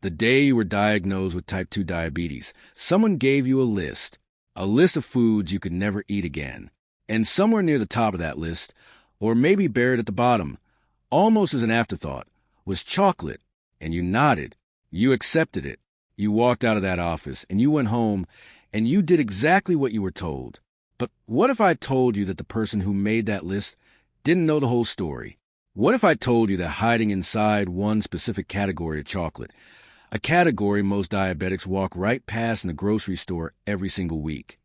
The day you were diagnosed with type 2 diabetes, someone gave you a list of foods you could never eat again. And somewhere near the top of that list, or maybe buried at the bottom, almost as an afterthought, was chocolate. And you nodded. You accepted it. You walked out of that office, and you went home, and you did exactly what you were told. But what if I told you that the person who made that list didn't know the whole story? What if I told you that hiding inside one specific category of chocolate, a category most diabetics walk right past in the grocery store every single week,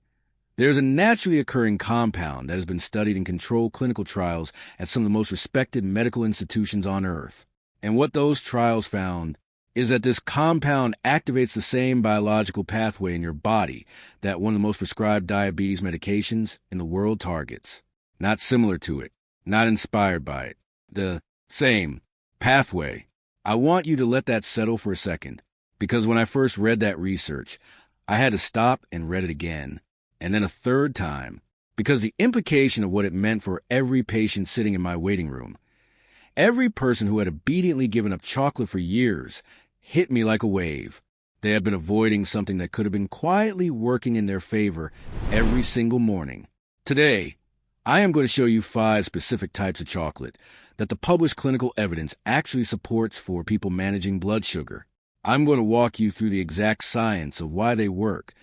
there's a naturally occurring compound that has been studied in controlled clinical trials at some of the most respected medical institutions on Earth. And what those trials found is that this compound activates the same biological pathway in your body that one of the most prescribed diabetes medications in the world targets. Not similar to it, not inspired by it. The same pathway. I want you to let that settle for a second, because when I first read that research, I had to stop and read it again, and then a third time, because the implication of what it meant for every patient sitting in my waiting room, every person who had obediently given up chocolate for years, hit me like a wave. They had been avoiding something that could have been quietly working in their favor every single morning. Today, I am going to show you 5 specific types of chocolate that the published clinical evidence actually supports for people managing blood sugar. I'm going to walk you through the exact science of why they work,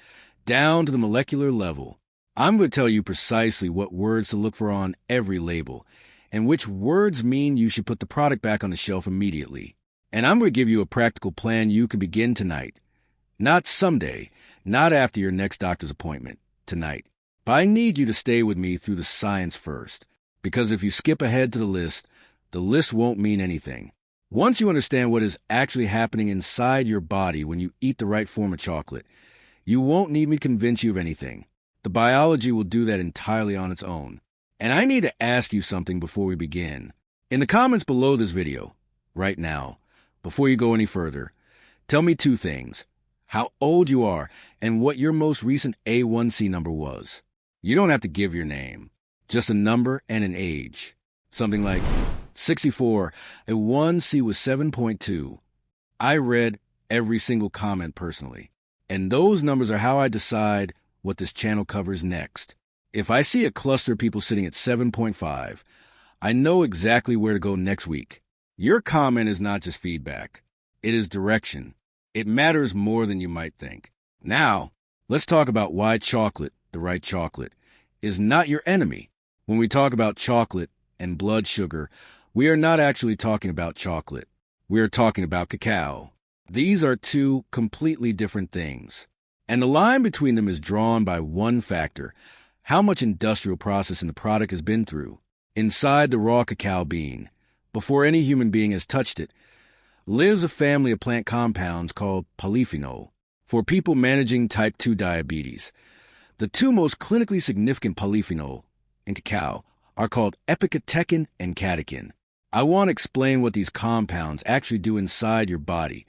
down to the molecular level. I'm going to tell you precisely what words to look for on every label, and which words mean you should put the product back on the shelf immediately. And I'm going to give you a practical plan you can begin tonight. Not someday, not after your next doctor's appointment, tonight. But I need you to stay with me through the science first, because if you skip ahead to the list won't mean anything. Once you understand what is actually happening inside your body when you eat the right form of chocolate, you won't need me to convince you of anything. The biology will do that entirely on its own. And I need to ask you something before we begin. In the comments below this video, right now, before you go any further, tell me 2 things. How old you are and what your most recent A1C number was. You don't have to give your name, just a number and an age. Something like 64, A1C was 7.2. I read every single comment personally, and those numbers are how I decide what this channel covers next. If I see a cluster of people sitting at 7.5, I know exactly where to go next week. Your comment is not just feedback. It is direction. It matters more than you might think. Now, let's talk about why chocolate, the right chocolate, is not your enemy. When we talk about chocolate and blood sugar, we are not actually talking about chocolate. We are talking about cacao. These are 2 completely different things. And the line between them is drawn by one factor: how much industrial processing the product has been through. Inside the raw cacao bean, before any human being has touched it, lives a family of plant compounds called polyphenol. For people managing type 2 diabetes, the 2 most clinically significant polyphenol in cacao are called epicatechin and catechin. I want to explain what these compounds actually do inside your body,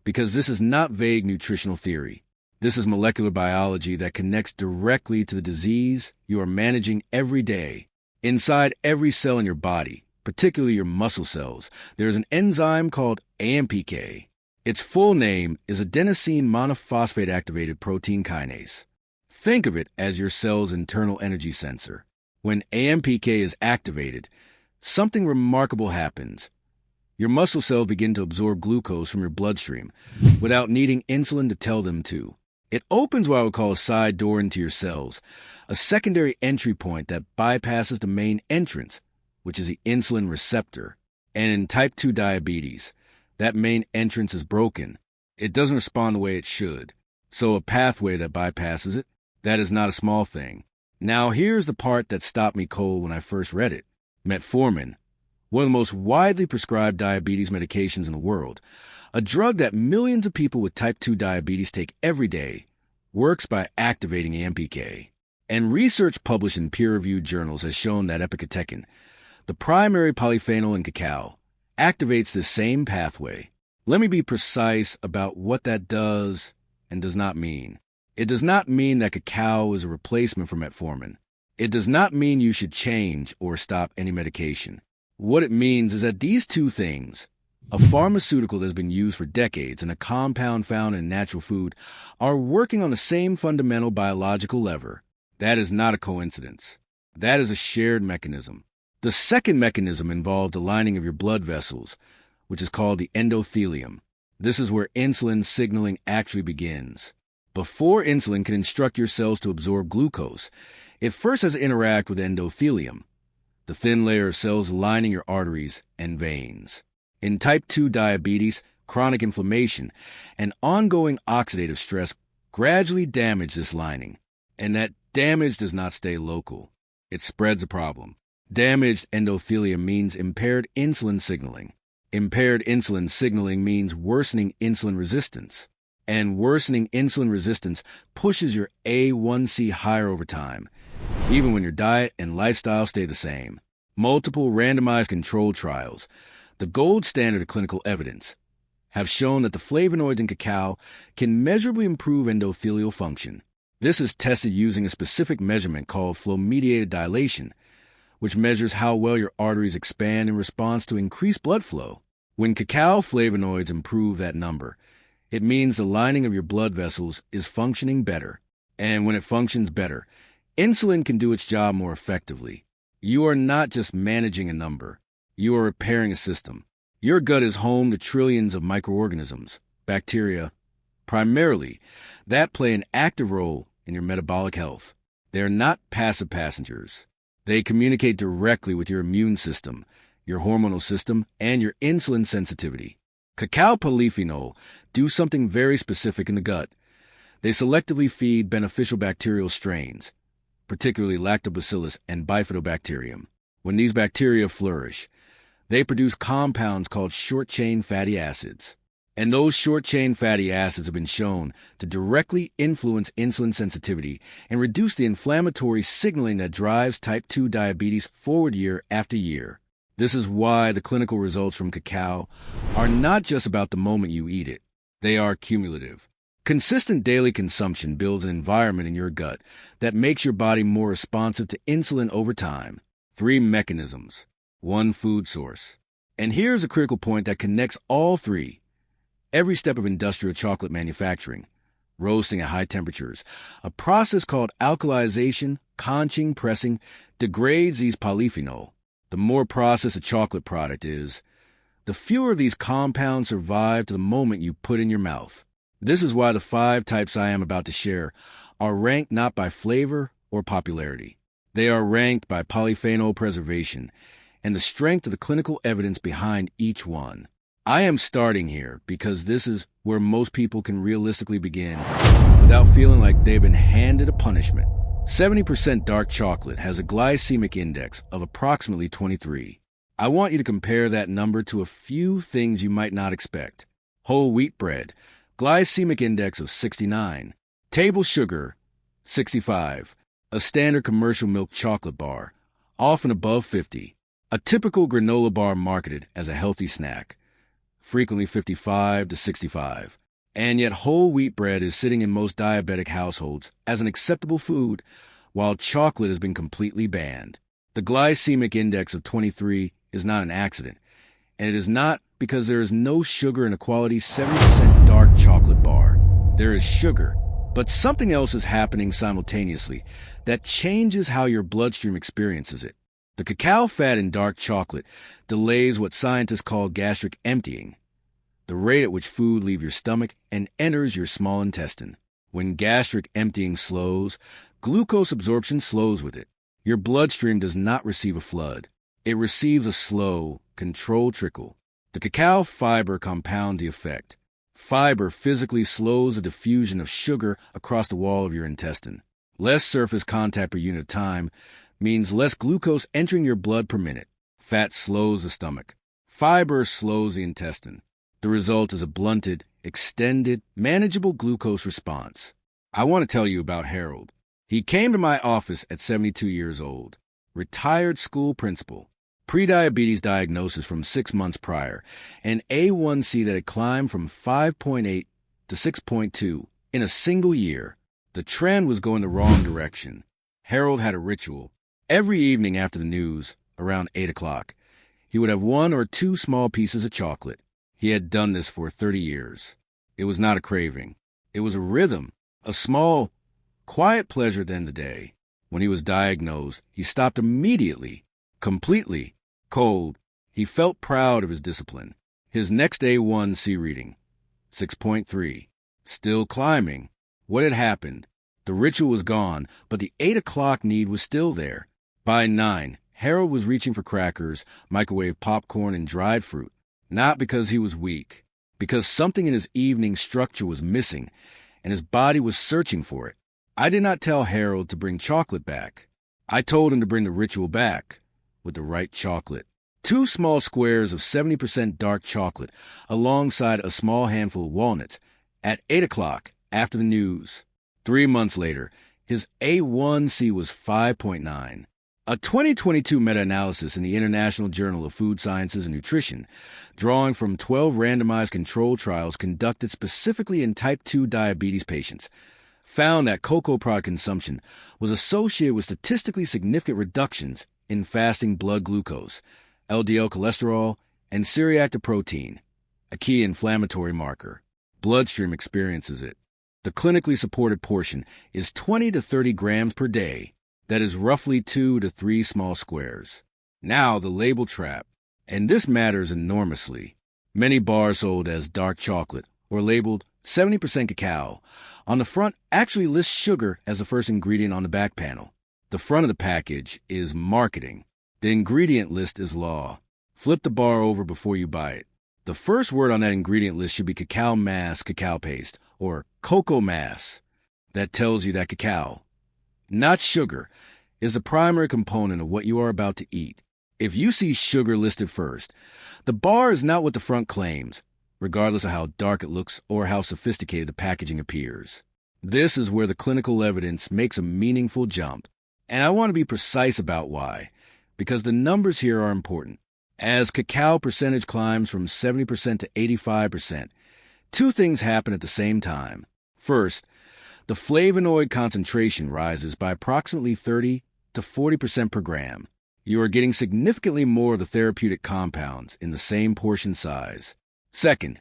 because this is not vague nutritional theory. This is molecular biology that connects directly to the disease you are managing every day. Inside every cell in your body, particularly your muscle cells, there is an enzyme called AMPK. Its full name is adenosine monophosphate activated protein kinase. Think of it as your cell's internal energy sensor. When AMPK is activated, something remarkable happens. Your muscle cells begin to absorb glucose from your bloodstream without needing insulin to tell them to. It opens what I would call a side door into your cells, a secondary entry point that bypasses the main entrance, which is the insulin receptor. And in type 2 diabetes, that main entrance is broken. It doesn't respond the way it should. So a pathway that bypasses it, that is not a small thing. Now here's the part that stopped me cold when I first read it. Metformin, one of the most widely prescribed diabetes medications in the world, a drug that millions of people with type 2 diabetes take every day, works by activating AMPK. And research published in peer-reviewed journals has shown that epicatechin, the primary polyphenol in cacao, activates this same pathway. Let me be precise about what that does and does not mean. It does not mean that cacao is a replacement for metformin. It does not mean you should change or stop any medication. What it means is that these 2 things, a pharmaceutical that's been used for decades and a compound found in natural food, are working on the same fundamental biological lever. That is not a coincidence. That is a shared mechanism. The second mechanism involved the lining of your blood vessels, which is called the endothelium. This is where insulin signaling actually begins. Before insulin can instruct your cells to absorb glucose, it first has to interact with endothelium, the thin layer of cells lining your arteries and veins. In type 2 diabetes, chronic inflammation and ongoing oxidative stress gradually damage this lining, and that damage does not stay local. It spreads a problem. Damaged endothelium means impaired insulin signaling. Impaired insulin signaling means worsening insulin resistance. And worsening insulin resistance pushes your A1C higher over time, even when your diet and lifestyle stay the same. Multiple randomized controlled trials, the gold standard of clinical evidence, have shown that the flavonoids in cacao can measurably improve endothelial function. This is tested using a specific measurement called flow-mediated dilation, which measures how well your arteries expand in response to increased blood flow. When cacao flavonoids improve that number, it means the lining of your blood vessels is functioning better. And when it functions better, insulin can do its job more effectively. You are not just managing a number. You are repairing a system. Your gut is home to trillions of microorganisms, bacteria, primarily, that play an active role in your metabolic health. They are not passive passengers. They communicate directly with your immune system, your hormonal system, and your insulin sensitivity. Cacao polyphenol do something very specific in the gut. They selectively feed beneficial bacterial strains, particularly lactobacillus and bifidobacterium. When these bacteria flourish, they produce compounds called short-chain fatty acids. And those short-chain fatty acids have been shown to directly influence insulin sensitivity and reduce the inflammatory signaling that drives type 2 diabetes forward year after year. This is why the clinical results from cacao are not just about the moment you eat it. They are cumulative. Consistent daily consumption builds an environment in your gut that makes your body more responsive to insulin over time. 3 mechanisms, 1 food source. And here's a critical point that connects all 3. Every step of industrial chocolate manufacturing, roasting at high temperatures, a process called alkalization, conching, pressing, degrades these polyphenol. The more processed a chocolate product is, the fewer of these compounds survive to the moment you put in your mouth. This is why the 5 types I am about to share are ranked not by flavor or popularity. They are ranked by polyphenol preservation and the strength of the clinical evidence behind each one. I am starting here because this is where most people can realistically begin without feeling like they've been handed a punishment. 70% dark chocolate has a glycemic index of approximately 23. I want you to compare that number to a few things you might not expect. Whole wheat bread, glycemic index of 69. Table sugar, 65. A standard commercial milk chocolate bar, often above 50. A typical granola bar marketed as a healthy snack, frequently 55 to 65. And yet whole wheat bread is sitting in most diabetic households as an acceptable food, while chocolate has been completely banned. The glycemic index of 23 is not an accident, and it is not because there is no sugar in a quality 70% dark chocolate bar. There is sugar, but something else is happening simultaneously that changes how your bloodstream experiences it. The cacao fat in dark chocolate delays what scientists call gastric emptying, the rate at which food leaves your stomach and enters your small intestine. When gastric emptying slows, glucose absorption slows with it. Your bloodstream does not receive a flood. It receives a slow, controlled trickle. The cacao fiber compounds the effect. Fiber physically slows the diffusion of sugar across the wall of your intestine. Less surface contact per unit of time means less glucose entering your blood per minute. Fat slows the stomach. Fiber slows the intestine. The result is a blunted, extended, manageable glucose response. I want to tell you about Harold. He came to my office at 72 years old, retired school principal, prediabetes diagnosis from 6 months prior, and A1C that had climbed from 5.8 to 6.2 in a single year. The trend was going the wrong direction. Harold had a ritual. Every evening after the news, around 8 o'clock, he would have 1 or 2 small pieces of chocolate. He had done this for 30 years. It was not a craving. It was a rhythm, a small, quiet pleasure at the end of the day. When he was diagnosed, he stopped immediately, completely, cold. He felt proud of his discipline. His next A1C reading, 6.3. Still climbing. What had happened? The ritual was gone, but the 8 o'clock need was still there. By 9, Harold was reaching for crackers, microwave popcorn, and dried fruit. Not because he was weak, because something in his evening structure was missing, and his body was searching for it. I did not tell Harold to bring chocolate back. I told him to bring the ritual back, with the right chocolate. 2 small squares of 70% dark chocolate, alongside a small handful of walnuts, at 8 o'clock after the news. 3 months later, his A1C was 5.9. A 2022 meta-analysis in the International Journal of Food Sciences and Nutrition, drawing from 12 randomized control trials conducted specifically in type 2 diabetes patients, found that cocoa product consumption was associated with statistically significant reductions in fasting blood glucose, LDL cholesterol, and C-reactive protein, a key inflammatory marker. Bloodstream experiences it. The clinically supported portion is 20 to 30 grams per day. That is roughly 2 to 3 small squares. Now the label trap, and this matters enormously. Many bars sold as dark chocolate or labeled 70% cacao on the front actually list sugar as the first ingredient on the back panel. The front of the package is marketing. The ingredient list is law. Flip the bar over before you buy it. The first word on that ingredient list should be cacao mass cacao paste or cocoa mass. That tells you that cacao, not sugar, is the primary component of what you are about to eat. If you see sugar listed first, the bar is not what the front claims, regardless of how dark it looks or how sophisticated the packaging appears. This is where the clinical evidence makes a meaningful jump. And I want to be precise about why, because the numbers here are important. As cacao percentage climbs from 70% to 85%, 2 things happen at the same time. First, the flavonoid concentration rises by approximately 30 to 40% per gram. You are getting significantly more of the therapeutic compounds in the same portion size. Second,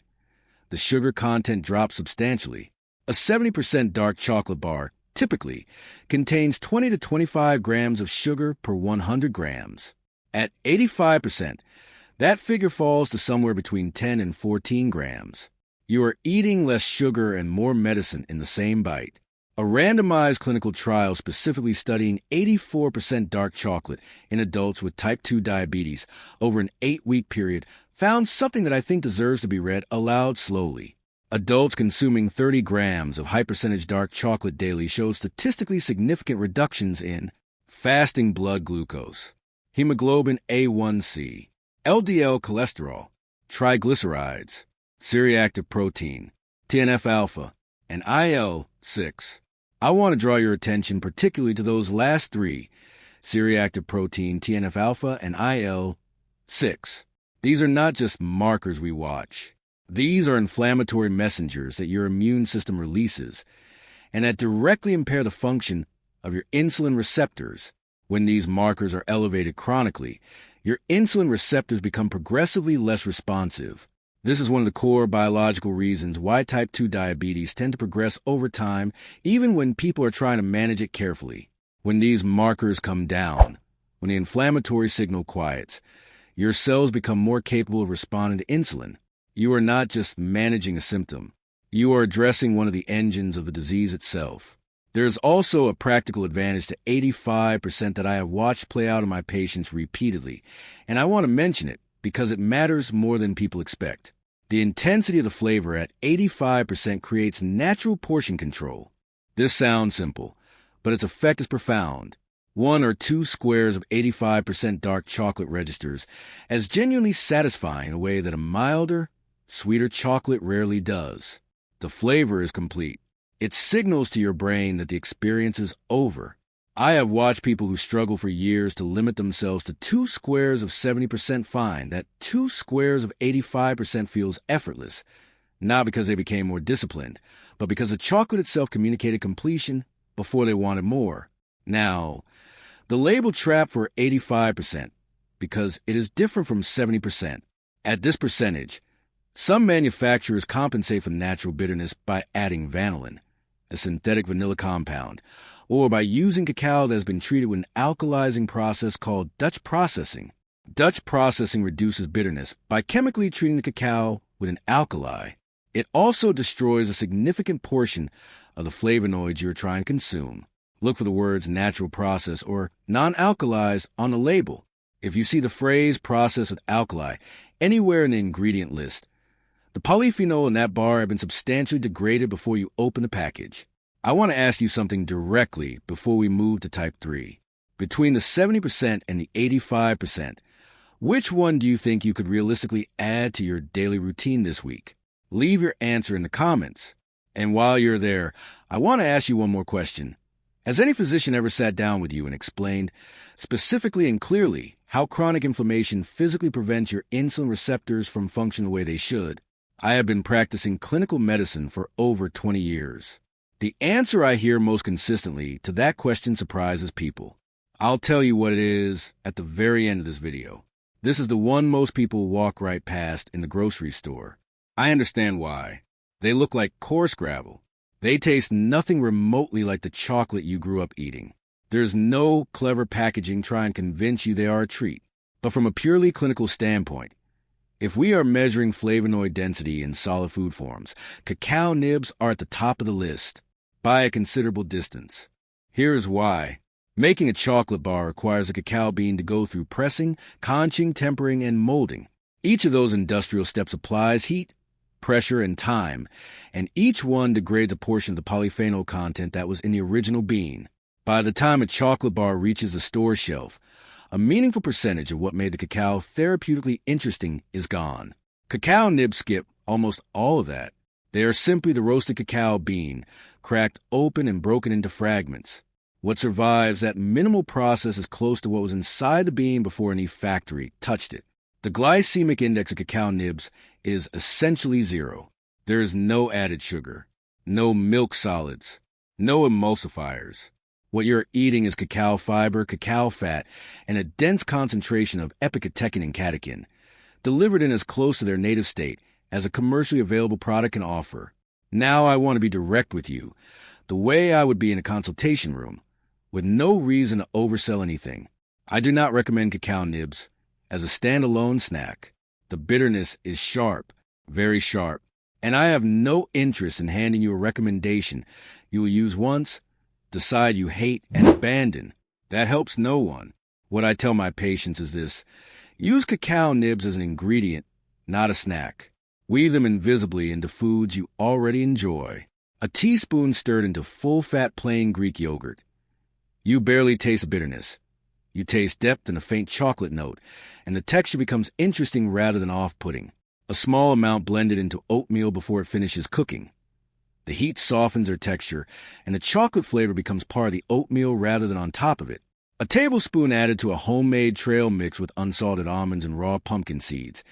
the sugar content drops substantially. A 70% dark chocolate bar typically contains 20 to 25 grams of sugar per 100 grams. At 85%, that figure falls to somewhere between 10 and 14 grams. You are eating less sugar and more medicine in the same bite. A randomized clinical trial specifically studying 84% dark chocolate in adults with type 2 diabetes over an 8-week period found something that I think deserves to be read aloud slowly. Adults consuming 30 grams of high-percentage dark chocolate daily showed statistically significant reductions in fasting blood glucose, hemoglobin A1C, LDL cholesterol, triglycerides, C-reactive protein, TNF-alpha, and IL-6. I want to draw your attention particularly to those last 3, C-reactive protein, TNF-alpha, and IL-6. These are not just markers we watch. These are inflammatory messengers that your immune system releases and that directly impair the function of your insulin receptors. When these markers are elevated chronically, your insulin receptors become progressively less responsive. This is one of the core biological reasons why type 2 diabetes tend to progress over time, even when people are trying to manage it carefully. When these markers come down, when the inflammatory signal quiets, your cells become more capable of responding to insulin. You are not just managing a symptom. You are addressing one of the engines of the disease itself. There is also a practical advantage to 85% that I have watched play out in my patients repeatedly, and I want to mention it because it matters more than people expect. The intensity of the flavor at 85% creates natural portion control. This sounds simple, but its effect is profound. 1 or 2 squares of 85% dark chocolate registers as genuinely satisfying in a way that a milder, sweeter chocolate rarely does. The flavor is complete. It signals to your brain that the experience is over. I have watched people who struggle for years to limit themselves to 2 squares of 70% find that 2 squares of 85% feels effortless, not because they became more disciplined, but because the chocolate itself communicated completion before they wanted more. Now, the label trap for 85%, because it is different from 70%. At this percentage, Some manufacturers compensate for the natural bitterness by adding vanillin, a synthetic vanilla compound, or by using cacao that has been treated with an alkalizing process called Dutch processing. Dutch processing reduces bitterness by chemically treating the cacao with an alkali. It also destroys a significant portion of the flavonoids you are trying to consume. Look for the words natural process or non-alkalized on the label. If you see the phrase processed with alkali anywhere in the ingredient list, the polyphenol in that bar have been substantially degraded before you open the package. I want to ask you something directly before we move to type 3. Between the 70% and the 85%, which one do you think you could realistically add to your daily routine this week? Leave your answer in the comments. And while you're there, I want to ask you one more question. Has any physician ever sat down with you and explained, specifically and clearly, how chronic inflammation physically prevents your insulin receptors from functioning the way they should? I have been practicing clinical medicine for over 20 years. The answer I hear most consistently to that question surprises people. I'll tell you what it is at the very end of this video. This is the one most people walk right past in the grocery store. I understand why. They look like coarse gravel. They taste nothing remotely like the chocolate you grew up eating. There's no clever packaging trying to convince you they are a treat. But from a purely clinical standpoint, if we are measuring flavonoid density in solid food forms, cacao nibs are at the top of the list by a considerable distance. Here's why. Making a chocolate bar requires a cacao bean to go through pressing, conching, tempering, and molding. Each of those industrial steps applies heat, pressure, and time, and each one degrades a portion of the polyphenol content that was in the original bean. By the time a chocolate bar reaches the store shelf, a meaningful percentage of what made the cacao therapeutically interesting is gone. Cacao nibs skip almost all of that. They are simply the roasted cacao bean, cracked open and broken into fragments. What survives that minimal process is close to what was inside the bean before any factory touched it. The glycemic index of cacao nibs is essentially 0. There is no added sugar, no milk solids, no emulsifiers. What you're eating is cacao fiber, cacao fat, and a dense concentration of epicatechin and catechin, delivered in as close to their native state as a commercially available product can offer. Now I want to be direct with you, the way I would be in a consultation room, with no reason to oversell anything. I do not recommend cacao nibs as a standalone snack. The bitterness is sharp, very sharp, and I have no interest in handing you a recommendation you will use once, decide you hate, and abandon. That helps no one. What I tell my patients is this: use cacao nibs as an ingredient, not a snack. Weave them invisibly into foods you already enjoy. A teaspoon stirred into full-fat plain Greek yogurt. You barely taste the bitterness. You taste depth and a faint chocolate note, and the texture becomes interesting rather than off-putting. A small amount blended into oatmeal before it finishes cooking. The heat softens their texture, and the chocolate flavor becomes part of the oatmeal rather than on top of it. A tablespoon added to a homemade trail mix with unsalted almonds and raw pumpkin seeds.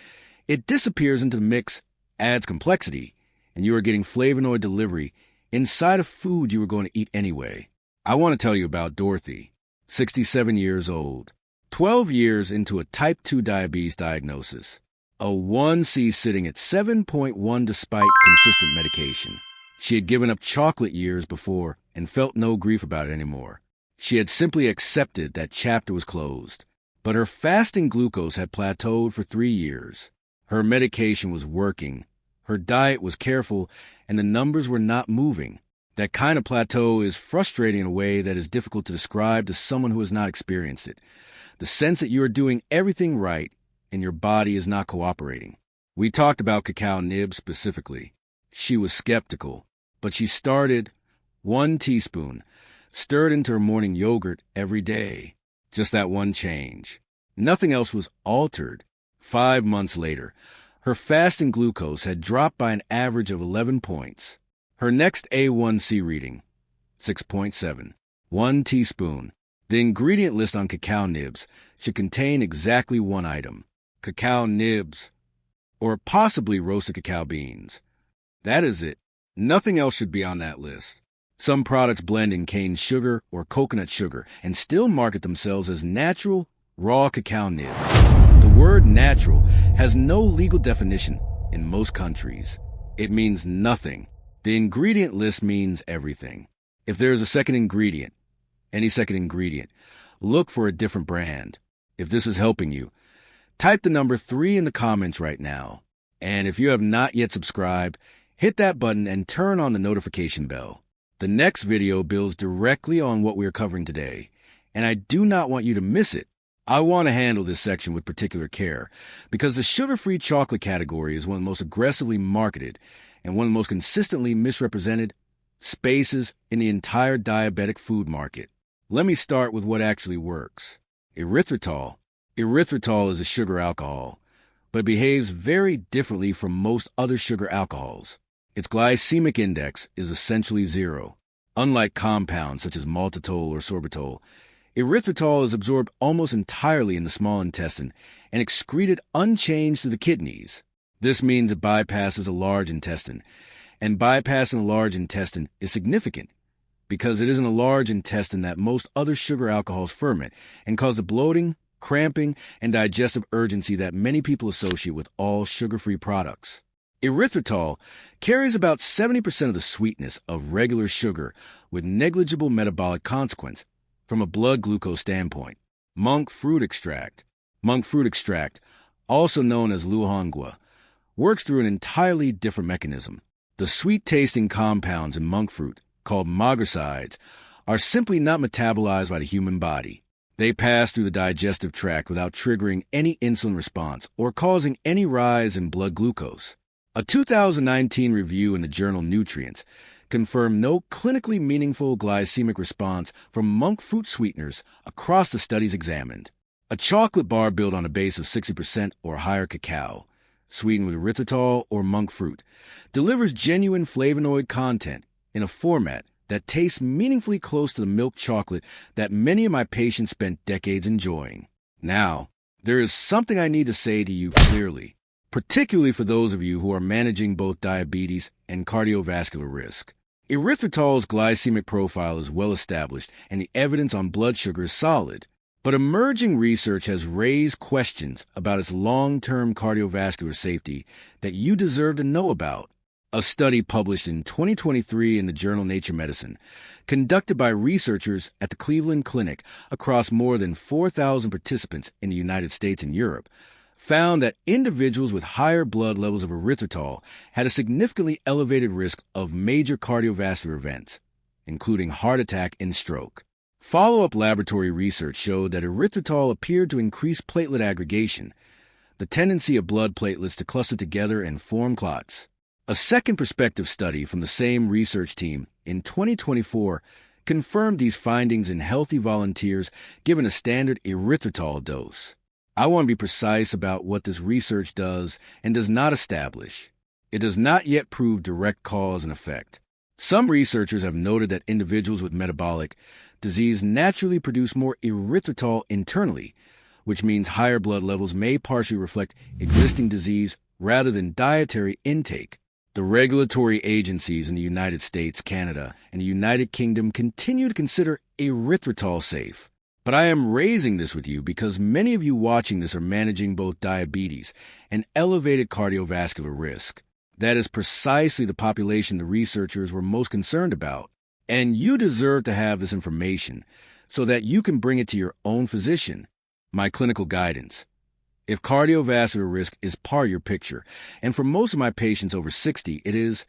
It disappears into the mix, adds complexity, and you are getting flavonoid delivery inside of food you were going to eat anyway. I want to tell you about Dorothy, 67 years old, 12 years into a type 2 diabetes diagnosis, a 1C sitting at 7.1 despite consistent medication. She had given up chocolate years before and felt no grief about it anymore. She had simply accepted that chapter was closed. But her fasting glucose had plateaued for 3 years. Her medication was working. Her diet was careful, and the numbers were not moving. That kind of plateau is frustrating in a way that is difficult to describe to someone who has not experienced it. The sense that you are doing everything right and your body is not cooperating. We talked about cacao nibs specifically. She was skeptical, but she started 1 teaspoon, stirred into her morning yogurt every day. Just that one change. Nothing else was altered. 5 months later, her fasting glucose had dropped by an average of 11 points. Her next A1C reading, 6.7. 1 teaspoon. The ingredient list on cacao nibs should contain exactly one item: cacao nibs, or possibly roasted cacao beans. That is it. Nothing else should be on that list. Some products blend in cane sugar or coconut sugar and still market themselves as natural, raw cacao nibs. The word natural has no legal definition in most countries. It means nothing. The ingredient list means everything. If there is a second ingredient, any second ingredient, look for a different brand. If this is helping you, type the number 3 in the comments right now. And if you have not yet subscribed, hit that button and turn on the notification bell. The next video builds directly on what we are covering today, and I do not want you to miss it. I want to handle this section with particular care because the sugar-free chocolate category is one of the most aggressively marketed and one of the most consistently misrepresented spaces in the entire diabetic food market. Let me start with what actually works. Erythritol. Erythritol is a sugar alcohol, but behaves very differently from most other sugar alcohols. Its glycemic index is essentially 0. Unlike compounds such as maltitol or sorbitol, erythritol is absorbed almost entirely in the small intestine and excreted unchanged to the kidneys. This means it bypasses a large intestine, and bypassing a large intestine is significant because it is in a large intestine that most other sugar alcohols ferment and cause the bloating, cramping, and digestive urgency that many people associate with all sugar-free products. Erythritol carries about 70% of the sweetness of regular sugar with negligible metabolic consequence from a blood glucose standpoint. Monk fruit extract. Monk fruit extract, also known as luhangwa, works through an entirely different mechanism. The sweet-tasting compounds in monk fruit, called magricides, are simply not metabolized by the human body. They pass through the digestive tract without triggering any insulin response or causing any rise in blood glucose. A 2019 review in the journal Nutrients confirmed no clinically meaningful glycemic response from monk fruit sweeteners across the studies examined. A chocolate bar built on a base of 60% or higher cacao, sweetened with erythritol or monk fruit, delivers genuine flavonoid content in a format that tastes meaningfully close to the milk chocolate that many of my patients spent decades enjoying. Now, there is something I need to say to you clearly, particularly for those of you who are managing both diabetes and cardiovascular risk. Erythritol's glycemic profile is well established and the evidence on blood sugar is solid, but emerging research has raised questions about its long-term cardiovascular safety that you deserve to know about. A study published in 2023 in the journal Nature Medicine, conducted by researchers at the Cleveland Clinic across more than 4,000 participants in the United States and Europe, found that individuals with higher blood levels of erythritol had a significantly elevated risk of major cardiovascular events, including heart attack and stroke. Follow-up laboratory research showed that erythritol appeared to increase platelet aggregation, the tendency of blood platelets to cluster together and form clots. A second prospective study from the same research team in 2024 confirmed these findings in healthy volunteers given a standard erythritol dose. I want to be precise about what this research does and does not establish. It does not yet prove direct cause and effect. Some researchers have noted that individuals with metabolic disease naturally produce more erythritol internally, which means higher blood levels may partially reflect existing disease rather than dietary intake. The regulatory agencies in the United States, Canada, and the United Kingdom continue to consider erythritol safe. But I am raising this with you because many of you watching this are managing both diabetes and elevated cardiovascular risk. That is precisely the population the researchers were most concerned about. And you deserve to have this information so that you can bring it to your own physician. My clinical guidance. If cardiovascular risk is part of your picture, and for most of my patients over 60, it is,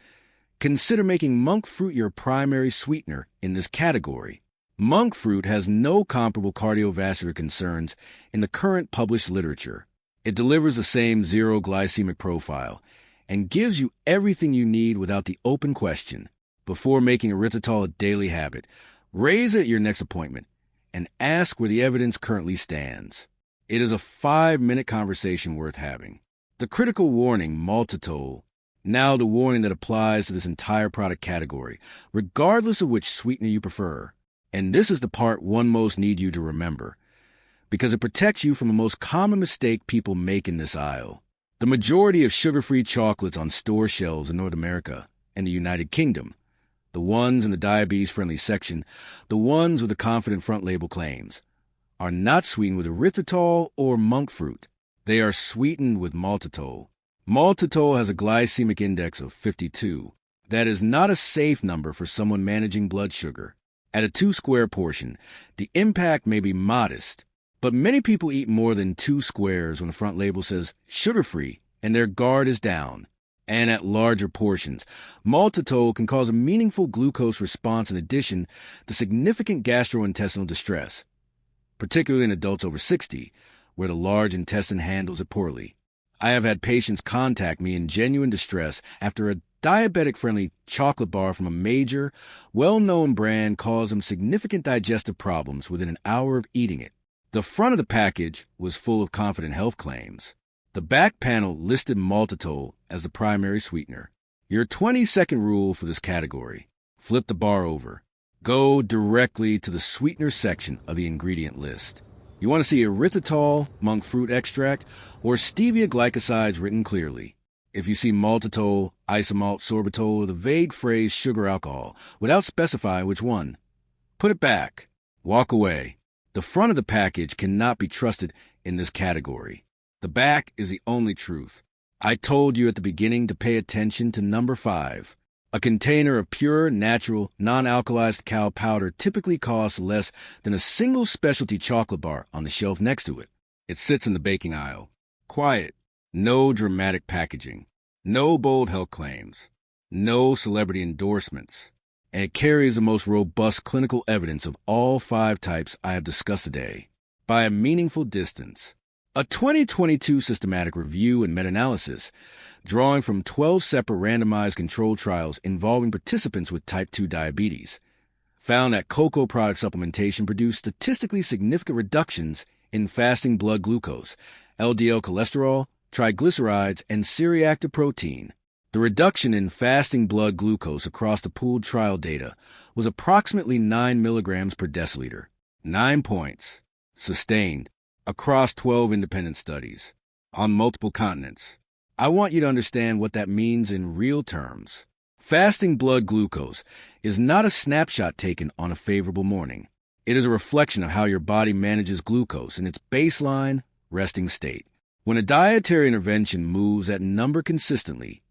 consider making monk fruit your primary sweetener in this category. Monk fruit has no comparable cardiovascular concerns in the current published literature. It delivers the same zero glycemic profile and gives you everything you need without the open question. Before making erythritol a daily habit, raise it at your next appointment and ask where the evidence currently stands. It is a 5-minute conversation worth having. The critical warning, maltitol, now the warning that applies to this entire product category, regardless of which sweetener you prefer. And this is the part one most need you to remember, because it protects you from the most common mistake people make in this aisle. The majority of sugar-free chocolates on store shelves in North America and the United Kingdom, the ones in the diabetes-friendly section, the ones with the confident front label claims, are not sweetened with erythritol or monk fruit. They are sweetened with maltitol. Maltitol has a glycemic index of 52. That is not a safe number for someone managing blood sugar. At a 2-square portion, the impact may be modest, but many people eat more than 2 squares when the front label says sugar-free and their guard is down. And at larger portions, maltitol can cause a meaningful glucose response in addition to significant gastrointestinal distress, particularly in adults over 60, where the large intestine handles it poorly. I have had patients contact me in genuine distress after a diabetic-friendly chocolate bar from a major, well-known brand caused them significant digestive problems within an hour of eating it. The front of the package was full of confident health claims. The back panel listed maltitol as the primary sweetener. Your 20-second rule for this category: flip the bar over. Go directly to the sweetener section of the ingredient list. You want to see erythritol, monk fruit extract, or stevia glycosides written clearly. If you see maltitol, isomalt sorbitol, or the vague phrase sugar alcohol without specifying which one, put it back. Walk away. The front of the package cannot be trusted in this category. The back is the only truth. I told you at the beginning to pay attention to number 5. A container of pure, natural, non-alkalized cacao powder typically costs less than a single specialty chocolate bar on the shelf next to it. It sits in the baking aisle. Quiet. No dramatic packaging. No bold health claims. No celebrity endorsements. And it carries the most robust clinical evidence of all 5 types I have discussed today, by a meaningful distance. A 2022 systematic review and meta-analysis, drawing from 12 separate randomized controlled trials involving participants with type 2 diabetes, found that cocoa product supplementation produced statistically significant reductions in fasting blood glucose, LDL cholesterol, triglycerides, and C-reactive protein. The reduction in fasting blood glucose across the pooled trial data was approximately 9 milligrams per deciliter. 9 points. Sustained. Across 12 independent studies. On multiple continents. I want you to understand what that means in real terms. Fasting blood glucose is not a snapshot taken on a favorable morning. It is a reflection of how your body manages glucose in its baseline, resting state. When a dietary intervention moves that number consistently,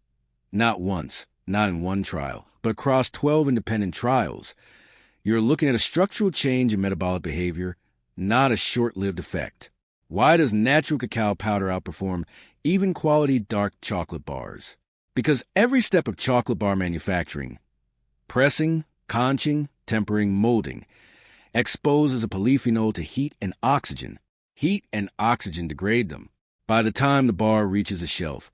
not once, not in one trial, but across 12 independent trials, you're looking at a structural change in metabolic behavior, not a short-lived effect. Why does natural cacao powder outperform even quality dark chocolate bars? Because every step of chocolate bar manufacturing, pressing, conching, tempering, molding, exposes a polyphenol to heat and oxygen. Heat and oxygen degrade them. By the time the bar reaches a shelf,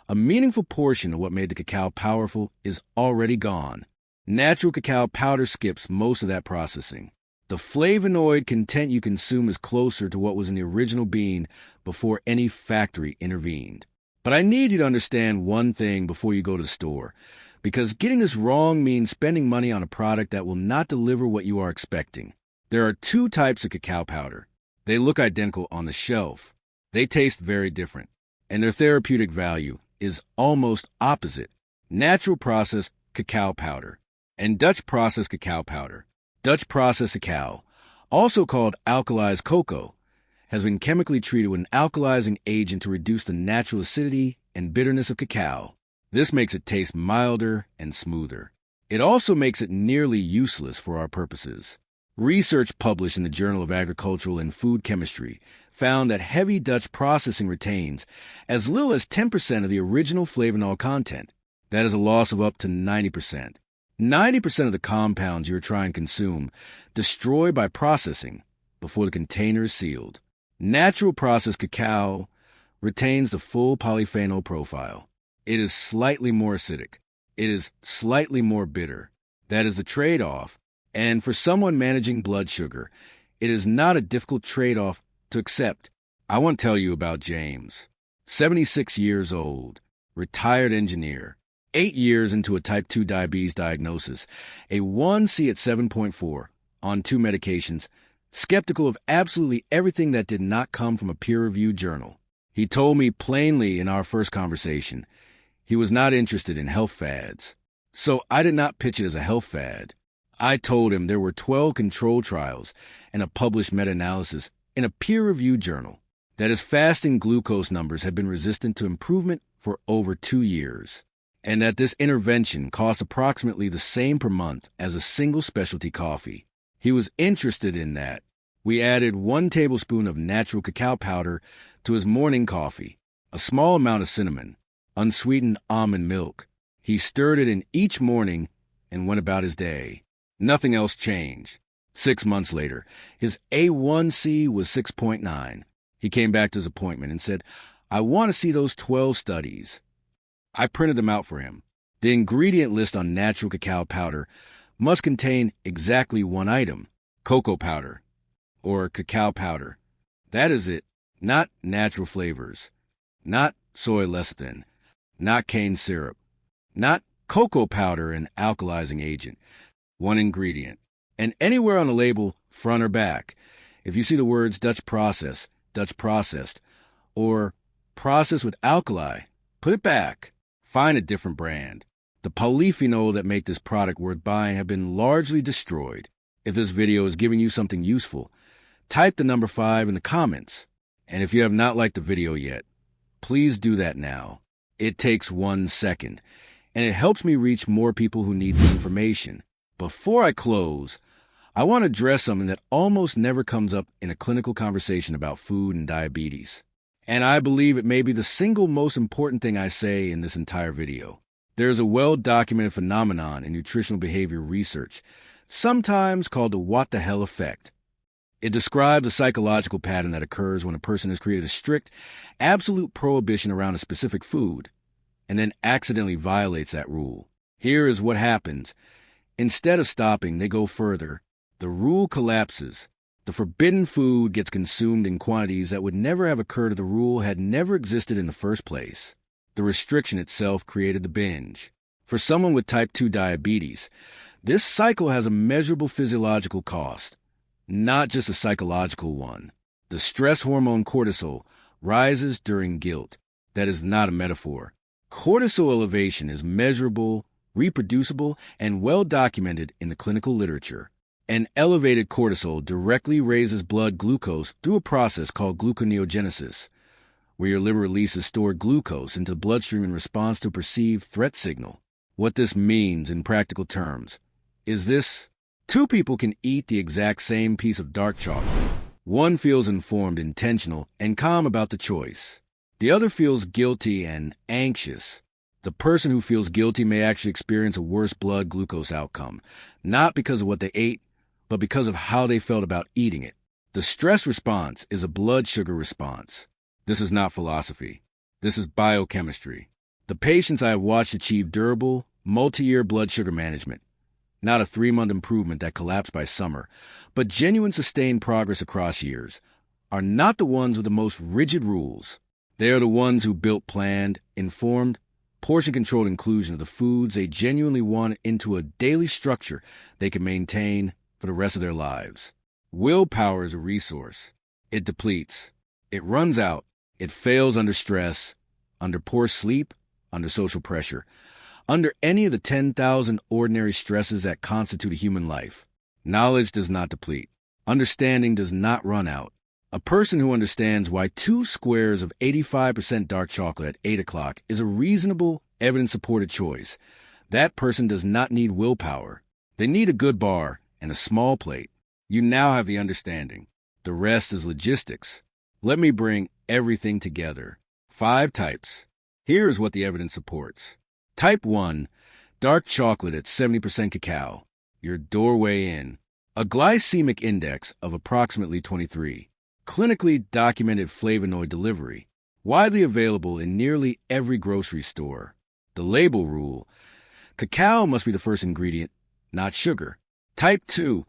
a meaningful portion of what made the cacao powerful is already gone. Natural cacao powder skips most of that processing. The flavonoid content you consume is closer to what was in the original bean before any factory intervened. But I need you to understand one thing before you go to the store, because getting this wrong means spending money on a product that will not deliver what you are expecting. There are 2 types of cacao powder. They look identical on the shelf. They taste very different, and their therapeutic value is almost opposite. Natural processed cacao powder and Dutch processed cacao powder. Dutch processed cacao, also called alkalized cocoa, has been chemically treated with an alkalizing agent to reduce the natural acidity and bitterness of cacao. This makes it taste milder and smoother. It also makes it nearly useless for our purposes. Research published in the Journal of Agricultural and Food Chemistry found that heavy Dutch processing retains as little as 10% of the original flavonol content. That is a loss of up to 90%. 90% of the compounds you're trying to consume destroy by processing before the container is sealed. Natural processed cacao retains the full polyphenol profile. It is slightly more acidic. It is slightly more bitter. That is the trade-off. And for someone managing blood sugar, it is not a difficult trade-off to accept. I want to tell you about James, 76 years old, retired engineer. 8 years into a type 2 diabetes diagnosis, a 1C at 7.4, on 2 medications, skeptical of absolutely everything that did not come from a peer-reviewed journal. He told me plainly in our first conversation he was not interested in health fads. So I did not pitch it as a health fad. I told him there were 12 controlled trials and a published meta-analysis in a peer-reviewed journal that his fasting glucose numbers had been resistant to improvement for over 2 years, and that this intervention cost approximately the same per month as a single specialty coffee. He was interested in that. We added 1 tablespoon of natural cacao powder to his morning coffee, a small amount of cinnamon, unsweetened almond milk. He stirred it in each morning and went about his day. Nothing else changed. 6 months later, his A1C was 6.9. He came back to his appointment and said, "I want to see those 12 studies." I printed them out for him. The ingredient list on natural cacao powder must contain exactly 1 item, cocoa powder or cacao powder. That is it. Not natural flavors, not soy lecithin, not cane syrup, not cocoa powder and alkalizing agent. 1 ingredient. And anywhere on the label, front or back, if you see the words Dutch processed, or processed with alkali, put it back. Find a different brand. The polyphenol that make this product worth buying have been largely destroyed. If this video is giving you something useful, type the number 5 in the comments. And if you have not liked the video yet, please do that now. It takes 1 second, and it helps me reach more people who need this information. Before I close, I want to address something that almost never comes up in a clinical conversation about food and diabetes. And I believe it may be the single most important thing I say in this entire video. There is a well-documented phenomenon in nutritional behavior research, sometimes called the what the hell effect. It describes a psychological pattern that occurs when a person has created a strict, absolute prohibition around a specific food, and then accidentally violates that rule. Here is what happens. Instead of stopping, they go further. The rule collapses. The forbidden food gets consumed in quantities that would never have occurred if the rule had never existed in the first place. The restriction itself created the binge. For someone with type 2 diabetes, this cycle has a measurable physiological cost, not just a psychological one. The stress hormone cortisol rises during guilt. That is not a metaphor. Cortisol elevation is measurable, reproducible, and well documented in the clinical literature. An elevated cortisol directly raises blood glucose through a process called gluconeogenesis, where your liver releases stored glucose into the bloodstream in response to a perceived threat signal. What this means in practical terms is this: 2 people can eat the exact same piece of dark chocolate. One feels informed, intentional, and calm about the choice. The other feels guilty and anxious. The person who feels guilty may actually experience a worse blood glucose outcome, not because of what they ate, but because of how they felt about eating it. The stress response is a blood sugar response. This is not philosophy. This is biochemistry. The patients I have watched achieve durable, multi-year blood sugar management, not a 3-month improvement that collapsed by summer, but genuine sustained progress across years, are not the ones with the most rigid rules. They are the ones who built planned, informed, portion-controlled inclusion of the foods they genuinely want into a daily structure they can maintain for the rest of their lives. Willpower is a resource. It depletes. It runs out. It fails under stress, under poor sleep, under social pressure, under any of the 10,000 ordinary stresses that constitute a human life. Knowledge does not deplete. Understanding does not run out. A person who understands why 2 squares of 85% dark chocolate at 8 o'clock is a reasonable, evidence-supported choice, that person does not need willpower. They need a good bar and a small plate. You now have the understanding. The rest is logistics. Let me bring everything together. 5 types. Here is what the evidence supports. Type 1, dark chocolate at 70% cacao. Your doorway in. A glycemic index of approximately 23. Clinically documented flavonoid delivery. Widely available in nearly every grocery store. The label rule. Cacao must be the first ingredient, not sugar. Type 2,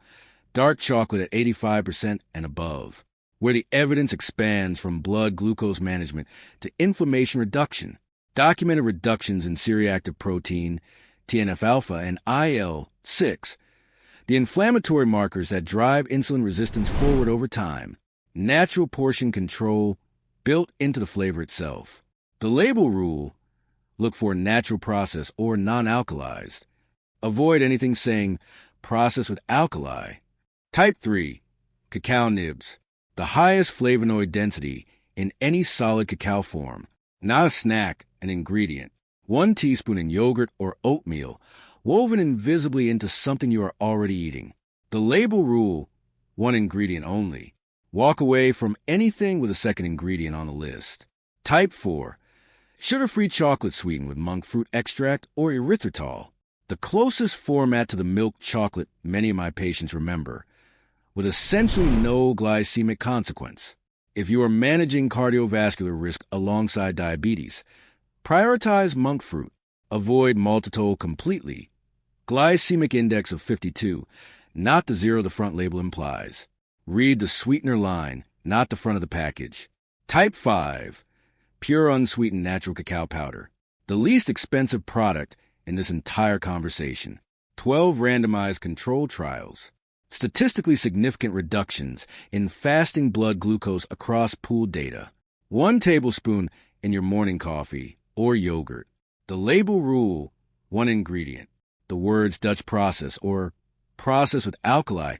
dark chocolate at 85% and above, where the evidence expands from blood glucose management to inflammation reduction. Documented reductions in C-reactive protein, TNF-alpha, and IL-6, the inflammatory markers that drive insulin resistance forward over time. Natural portion control built into the flavor itself. The label rule, look for natural process or non-alkalized. Avoid anything saying processed with alkali. Type 3, cacao nibs, the highest flavonoid density in any solid cacao form. Not a snack, an ingredient. 1 teaspoon in yogurt or oatmeal, woven invisibly into something you are already eating. The label rule, 1 ingredient only. Walk away from anything with a second ingredient on the list. Type 4. Sugar-free chocolate sweetened with monk fruit extract or erythritol. The closest format to the milk chocolate many of my patients remember, with essentially no glycemic consequence. If you are managing cardiovascular risk alongside diabetes, prioritize monk fruit. Avoid maltitol completely. Glycemic index of 52, not the 0 the front label implies. Read the sweetener line, not the front of the package. Type 5. Pure unsweetened natural cacao powder. The least expensive product in this entire conversation. 12 randomized controlled trials. Statistically significant reductions in fasting blood glucose across pooled data. 1 tablespoon in your morning coffee or yogurt. The label rule, 1 ingredient. The words Dutch process or process with alkali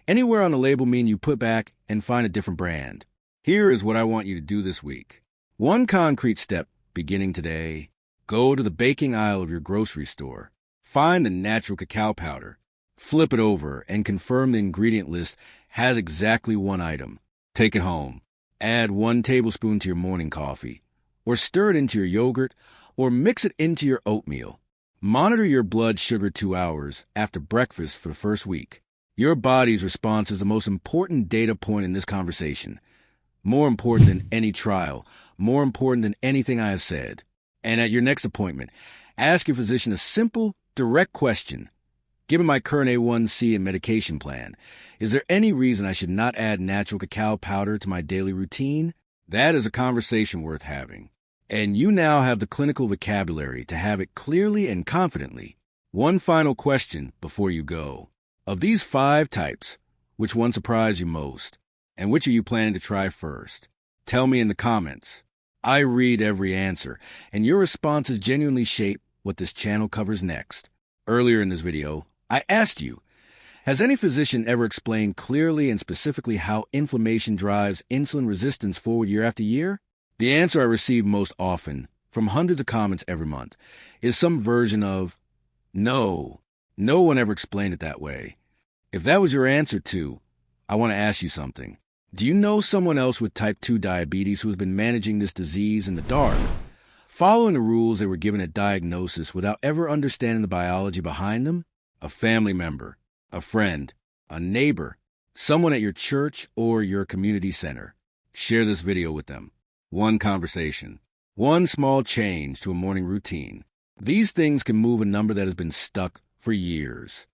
anywhere on the label mean you put back and find a different brand. Here is what I want you to do this week. 1 concrete step beginning today. Go to the baking aisle of your grocery store. Find the natural cacao powder. Flip it over and confirm the ingredient list has exactly 1 item. Take it home. Add 1 tablespoon to your morning coffee, or stir it into your yogurt, or mix it into your oatmeal. Monitor your blood sugar 2 hours after breakfast for the first week. Your body's response is the most important data point in this conversation. More important than any trial, more important than anything I have said. And at your next appointment, ask your physician a simple, direct question. Given my current A1C and medication plan, is there any reason I should not add natural cacao powder to my daily routine? That is a conversation worth having. And you now have the clinical vocabulary to have it clearly and confidently. 1 final question before you go. Of these 5 types, which one surprised you most? And which are you planning to try first? Tell me in the comments. I read every answer, and your responses genuinely shape what this channel covers next. Earlier in this video, I asked you, has any physician ever explained clearly and specifically how inflammation drives insulin resistance forward year after year? The answer I receive most often, from hundreds of comments every month, is some version of, no, no one ever explained it that way. If that was your answer too, I want to ask you something. Do you know someone else with type 2 diabetes who has been managing this disease in the dark, following the rules they were given at diagnosis without ever understanding the biology behind them? A family member, a friend, a neighbor, someone at your church or your community center. Share this video with them. 1 conversation, 1 small change to a morning routine. These things can move a number that has been stuck for years.